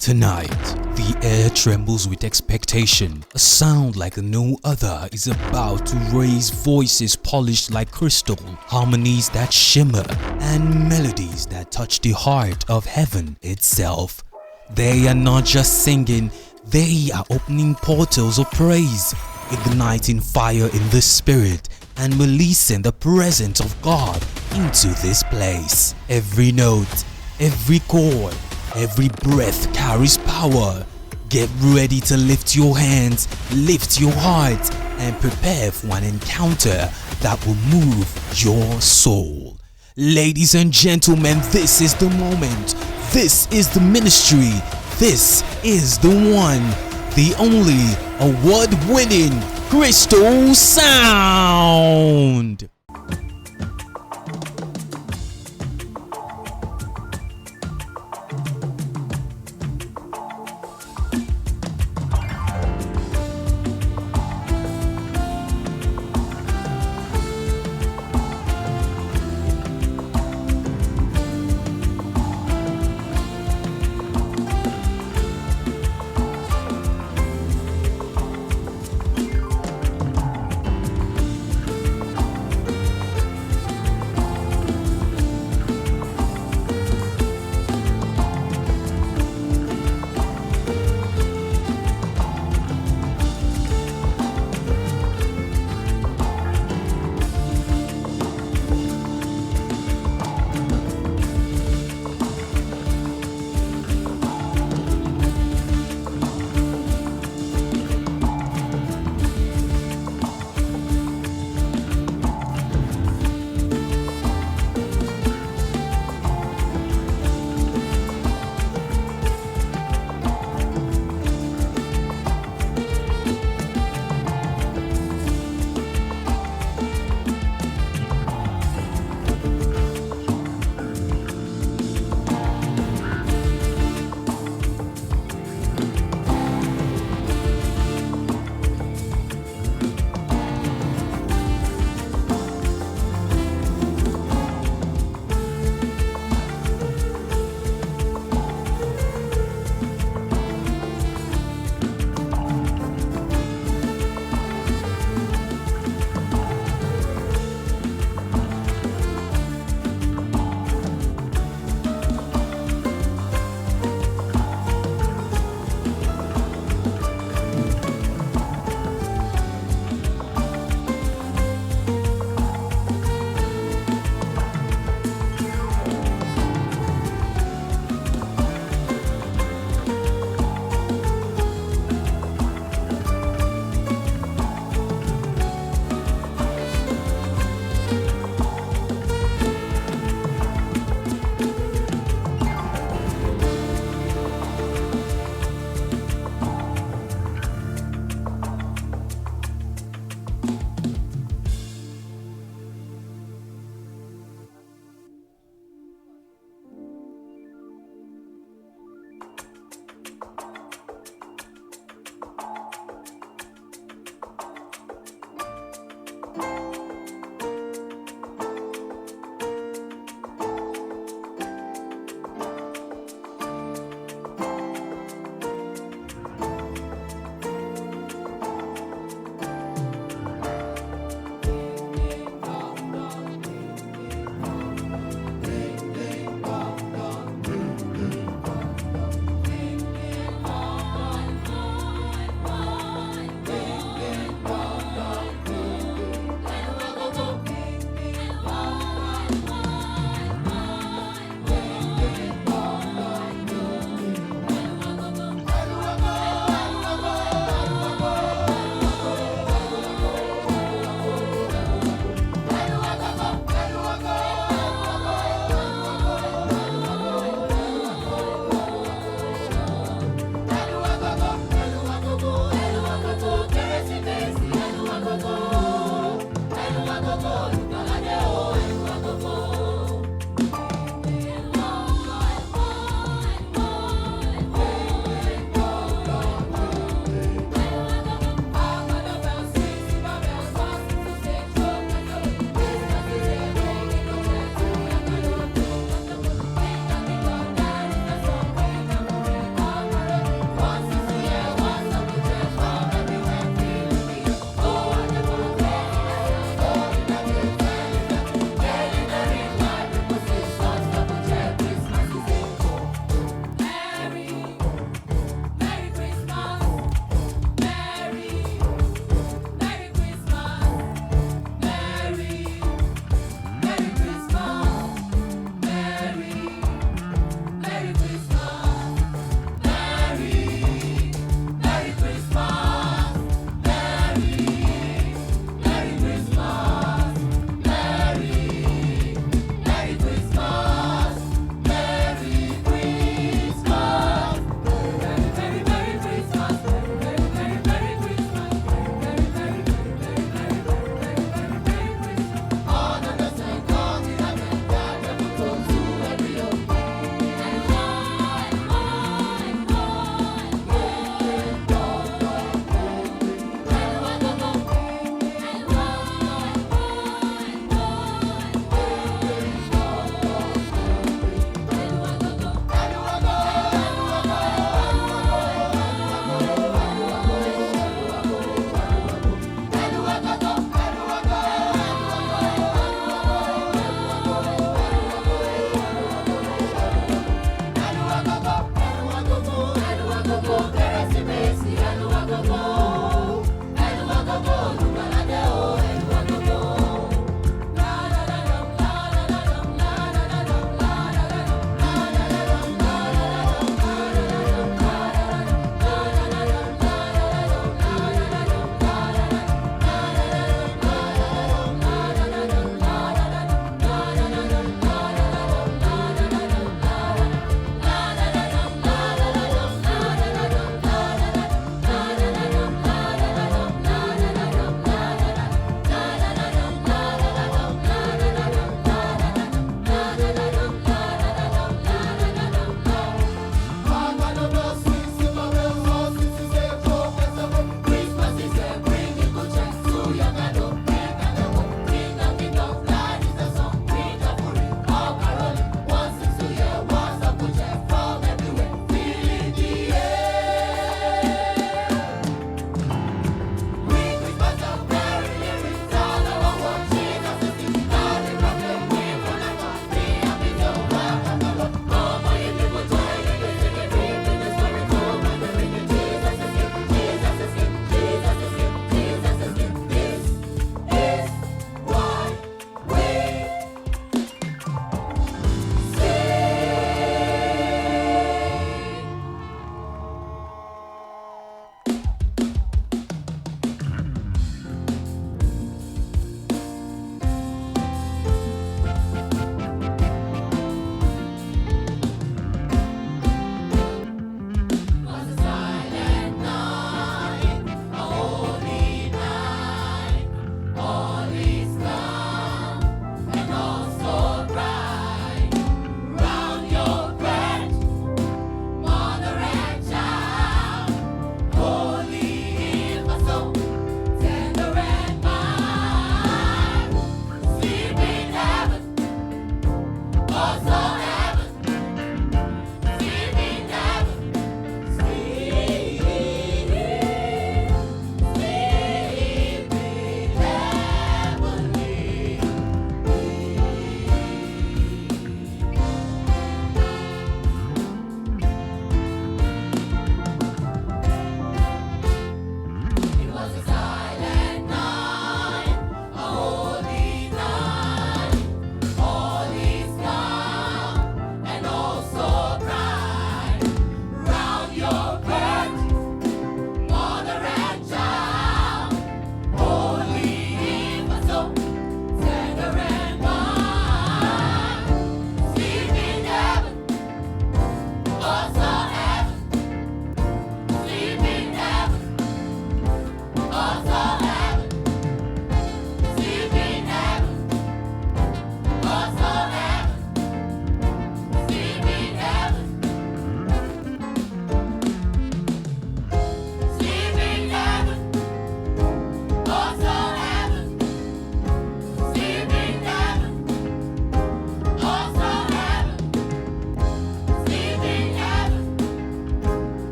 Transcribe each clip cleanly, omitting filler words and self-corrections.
Tonight, the air trembles with expectation. A sound like no other is about to raise voices polished like crystal, harmonies that shimmer, and melodies that touch the heart of heaven itself. They are not just singing, they are opening portals of praise, igniting fire in the spirit, and releasing the presence of God into this place. Every note, every chord, every breath carries power. Get ready to lift your hands, lift your heart, and prepare for an encounter that will move your soul. Ladies and gentlemen, this is the moment. This is the ministry. This is the one, the only award-winning Crystal Sound.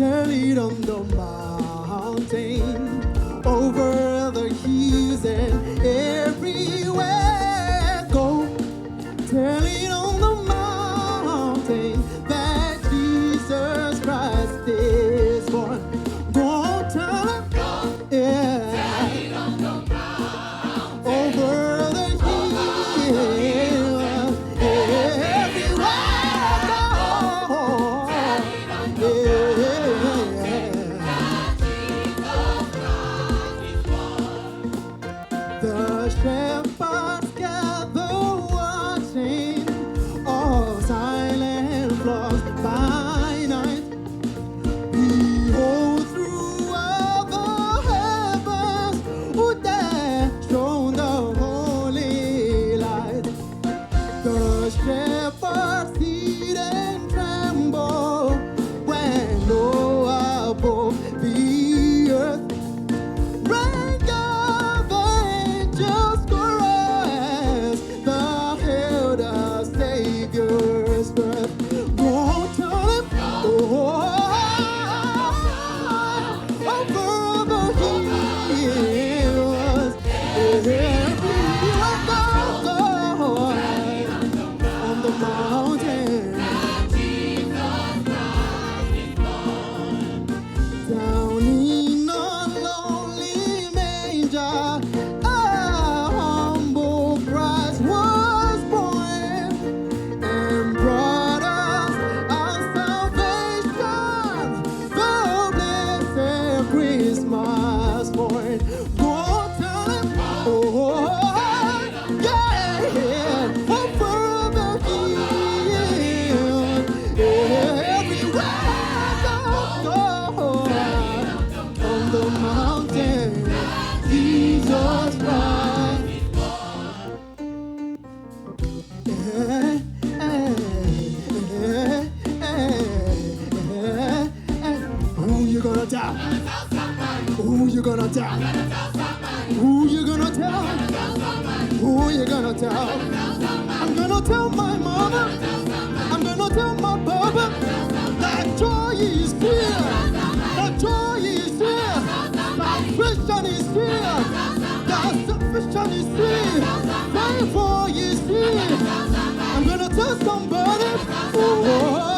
tell it on the mountain, over the hills and everywhere. Go tell it on the mountain that Jesus Christ is born. Go tell it, yeah. Tell it on the mountain, over the hills, everywhere. Go, the shepherds gather watching, all silent flocks by night. Behold, throughout the heavens, who there shone the holy light. The shepherds heed and tremble when low above the earth rang God, the angels chorus, the hailed the Savior's birth. Go tell him, oh, over the hills, everywhere go, on the mountain. Down in a lonely manger, a humble Christ was born, and brought us our salvation, the blessed Christmas morn. Go tell him, oh, yeah, over the hills, everywhere go, on the mountain, Jesus Christ. Who you gonna tell? Who you gonna tell? Who you gonna tell? Who you gonna tell? I'm gonna tell my mama. I'm gonna tell my papa. That joy is here. That joy is here. Salvation is here. That salvation is here. Therefore is here. I'm gonna tell somebody. Oh,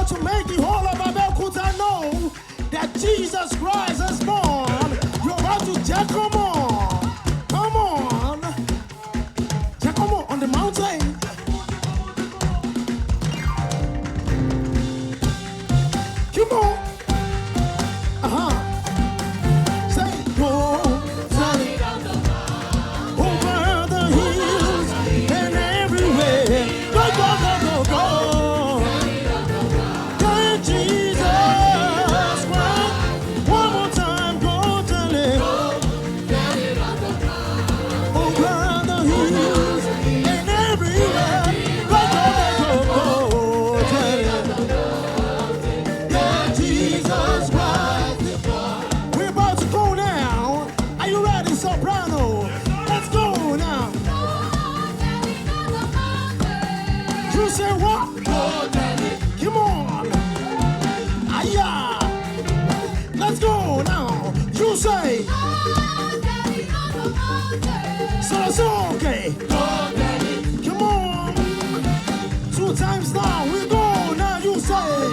to make the whole of Abeokuta know that Jesus Christ is born. You're about to check, come on the mountain. Come on, say go, tell it over the hills and everywhere. Go, go, go, go, go. You say what? Come on. Aya. Let's go now. You say. So okay. Come on. 2 times now. We go now. You say.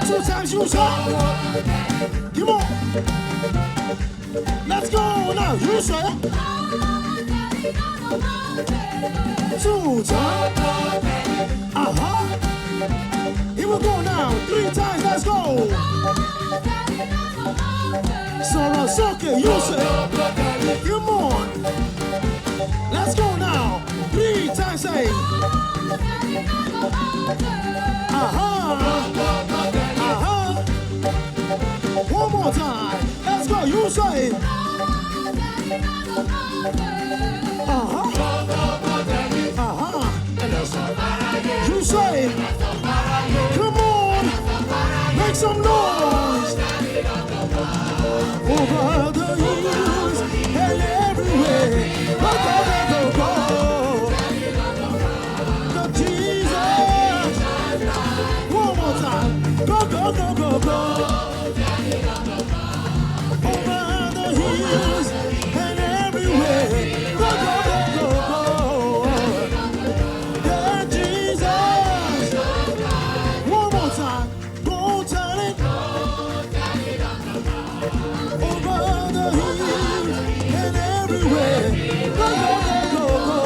2 times you say. Come on. Let's go now. You say. 2 times. Here we go now. 3 times. Let's go. Sarasoke, you say, come on. Let's go now. 3 times say. One more time. Let's go. You say. You say. Come on. Make some noise. Over the hills and everywhere. Go, go, go, go. The Jesus. One more time. Go, go, go, go, go. Over the hills and everywhere. Go, go, go, go, go. The Jesus. One more time. Go tell it. Over the hills and everywhere. Go, go, go, go.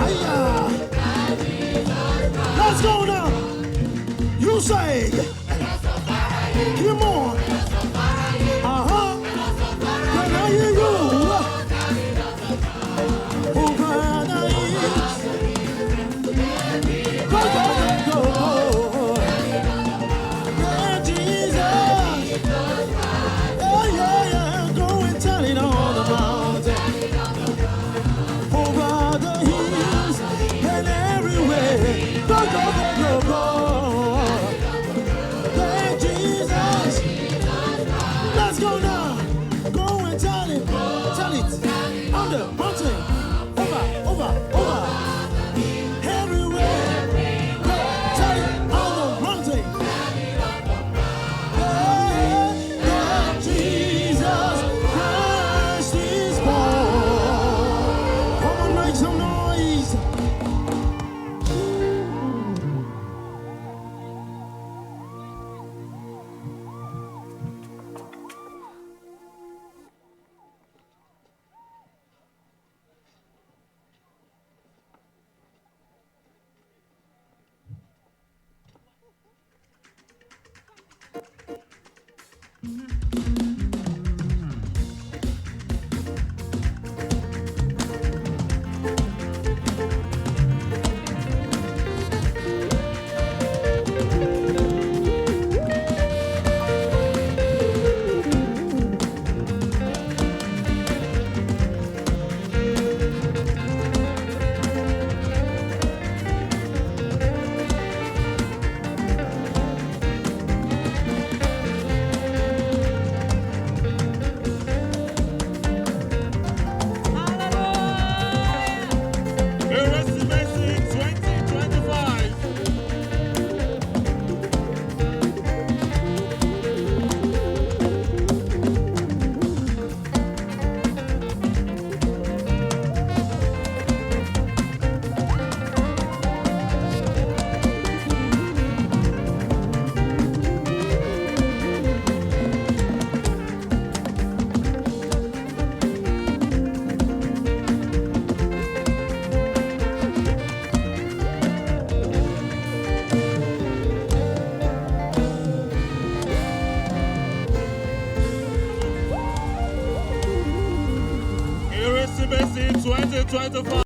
Hiya. Let's go now. You say. Come on. Can I hear you? Over the hills. Go, go, go, go. Yeah, Jesus. Yeah, yeah, go and tell it on the mountain. Over the hills and everywhere. Go, go, go, go, go. Yeah, Jesus. Let's go now. Go and tell it. Tell it. On the mountain. Over. Everywhere. Go tell it on the mountain. That Jesus Christ is born. Come on, make some noise. Keresimesi 2025. Keresimesi 2025.